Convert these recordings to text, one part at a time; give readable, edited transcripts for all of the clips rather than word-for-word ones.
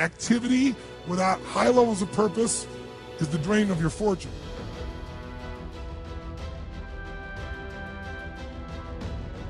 Activity without high levels of purpose is the drain of your fortune.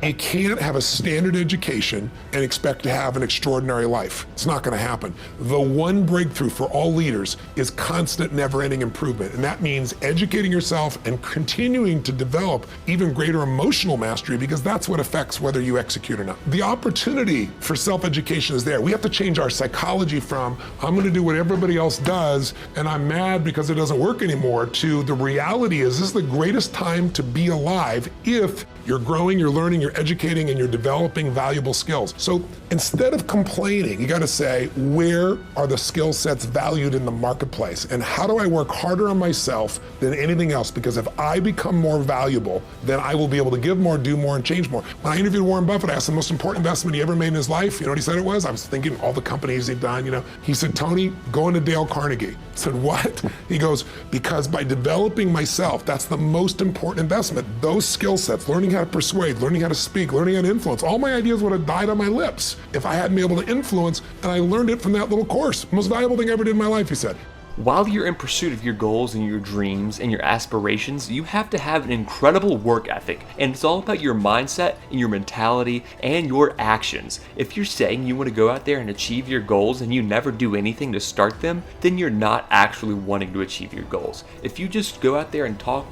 You can't have a standard education and expect to have an extraordinary life. It's not going to happen. The one breakthrough for all leaders is constant, never-ending improvement. And that means educating yourself and continuing to develop even greater emotional mastery, because that's what affects whether you execute or not. The opportunity for self-education is there. We have to change our psychology from, I'm going to do what everybody else does, and I'm mad because it doesn't work anymore, to the reality is this is the greatest time to be alive if you're growing, you're learning, you're educating, and you're developing valuable skills. So instead of complaining, you got to say, where are the skill sets valued in the marketplace? And how do I work harder on myself than anything else? Because if I become more valuable, then I will be able to give more, do more, and change more. When I interviewed Warren Buffett, I asked the most important investment he ever made in his life. You know what he said it was? I was thinking all the companies he'd done, He said, Tony, go into Dale Carnegie. I said, what? He goes, because by developing myself, that's the most important investment. Those skill sets, learning how to persuade, learning how to speak, learning how to influence. All my ideas would have died on my lips if I hadn't been able to influence, and I learned it from that little course. Most valuable thing I ever did in my life, he said. While you're in pursuit of your goals and your dreams and your aspirations, you have to have an incredible work ethic, and it's all about your mindset and your mentality and your actions. If you're saying you want to go out there and achieve your goals and you never do anything to start them, then you're not actually wanting to achieve your goals. If you just go out there and talk,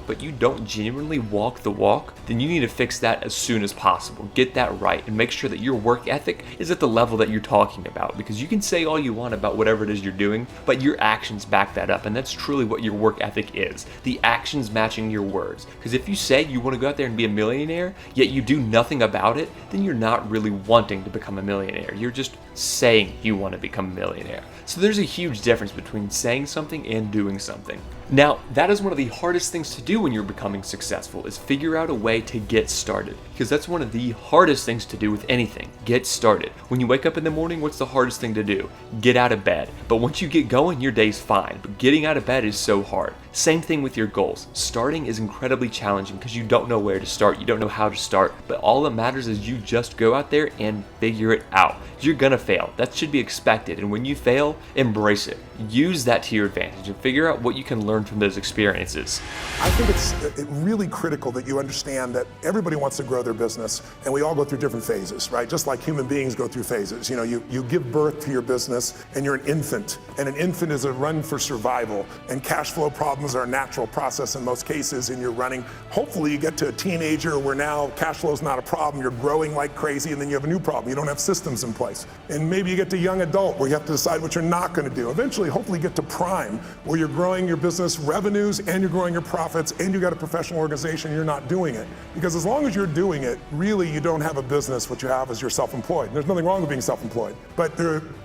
but you don't genuinely walk the walk, then you need to fix that as soon as possible. Get that right and make sure that your work ethic is at the level that you're talking about, because you can say all you want about whatever it is you're doing, but your actions back that up, and that's truly what your work ethic is. The actions matching your words. Because if you say you want to go out there and be a millionaire, yet you do nothing about it, then you're not really wanting to become a millionaire. You're just saying you want to become a millionaire. So there's a huge difference between saying something and doing something. Now, that is one of the hardest things to do when you're becoming successful, is figure out a way to get started. Because that's one of the hardest things to do with anything. Get started. When you wake up in the morning, what's the hardest thing to do? Get out of bed. But once you get going, your day's fine. But getting out of bed is so hard. Same thing with your goals. Starting is incredibly challenging because you don't know where to start. You don't know how to start. But all that matters is you just go out there and figure it out. You're gonna fail. That should be expected. And when you fail, embrace it. Use that to your advantage and figure out what you can learn from those experiences. I think it's really critical that you understand that everybody wants to grow their business, and we all go through different phases, right? Just like human beings go through phases. You give birth to your business and you're an infant, and an infant is a run for survival, and cash flow problems are a natural process in most cases, and you're running. Hopefully you get to a teenager where now cash flow is not a problem, you're growing like crazy, and then you have a new problem. You don't have systems in place. And maybe you get to young adult where you have to decide what you're not going to do. Eventually, hopefully you get to prime, where you're growing your business revenues and you're growing your profits and you got a professional organization, you're not doing it. Because as long as you're doing it, really you don't have a business. What you have is you're self-employed. There's nothing wrong with being self-employed. But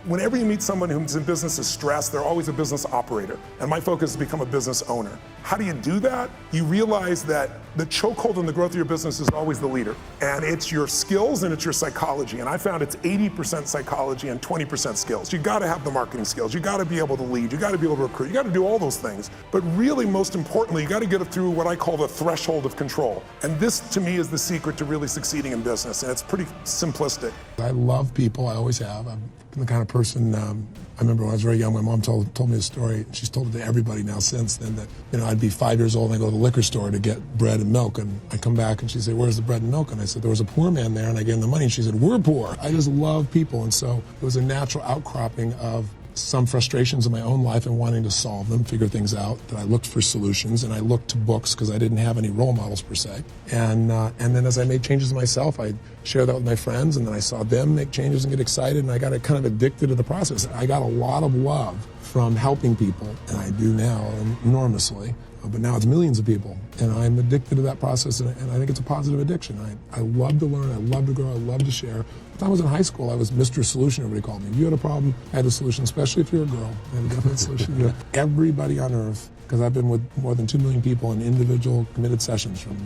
whenever you meet someone who's in business is stressed, they're always a business operator. And my focus is to become a business owner. How do you do that? You realize that the chokehold in the growth of your business is always the leader. And it's your skills and it's your psychology. And I found it's 80% psychology and 20% skills. You gotta have the marketing skills. You gotta be able to lead. You gotta be able to recruit. You gotta do all those things. But really, most importantly, you gotta get it through what I call the threshold of control. And this, to me, is the secret to really succeeding in business. And it's pretty simplistic. I love people, I always have. I'm the kind of person, I remember when I was very young, my mom told me a story. She's told it to everybody now since then, that I'd be 5 years old and I'd go to the liquor store to get bread and milk, and I'd come back and she'd say, where's the bread and milk? And I said, there was a poor man there, and I gave him the money, and she said, we're poor. I just love people, and so it was a natural outcropping of some frustrations in my own life and wanting to solve them, figure things out, that I looked for solutions, and I looked to books because I didn't have any role models per se. And then as I made changes myself, I'd share that with my friends, and then I saw them make changes and get excited, and I got kind of addicted to the process. I got a lot of love from helping people, and I do now enormously. But now it's millions of people, and I'm addicted to that process, and I think it's a positive addiction. I love to learn, I love to grow, I love to share. When I was in high school, I was Mr. Solution, everybody called me. If you had a problem, I had a solution, especially if you're a girl. I had a definite solution. Everybody on earth, because I've been with more than 2 million people in individual committed sessions, from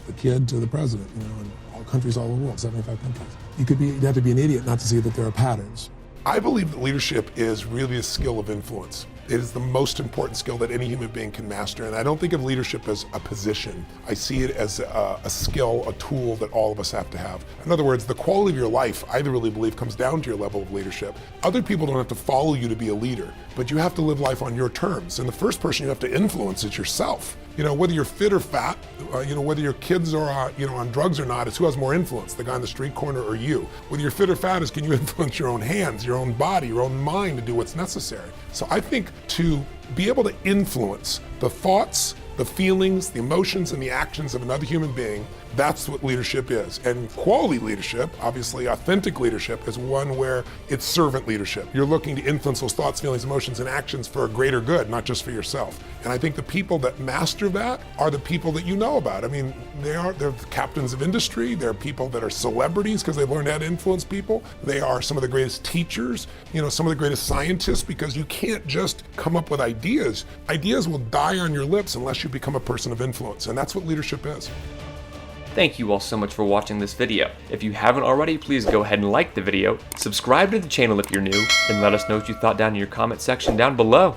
the kid to the president, in all countries all over the world, 75 countries. You'd have to be an idiot not to see that there are patterns. I believe that leadership is really a skill of influence. It is the most important skill that any human being can master. And I don't think of leadership as a position. I see it as a skill, a tool that all of us have to have. In other words, the quality of your life, I really believe, comes down to your level of leadership. Other people don't have to follow you to be a leader, but you have to live life on your terms. And the first person you have to influence is yourself. Whether you're fit or fat, whether your kids are on drugs or not, it's who has more influence, the guy on the street corner or you. Whether you're fit or fat is, can you influence your own hands, your own body, your own mind to do what's necessary? So I think to be able to influence the thoughts, the feelings, the emotions, and the actions of another human being, that's what leadership is. And quality leadership, obviously authentic leadership, is one where it's servant leadership. You're looking to influence those thoughts, feelings, emotions, and actions for a greater good, not just for yourself. And I think the people that master that are the people that you know about. I mean, they're captains of industry. They're people that are celebrities because they've learned how to influence people. They are some of the greatest teachers, some of the greatest scientists, because you can't just come up with ideas. Ideas will die on your lips unless you become a person of influence. And that's what leadership is. Thank you all so much for watching this video. If you haven't already, please go ahead and like the video, subscribe to the channel if you're new, and let us know what you thought down in your comment section down below.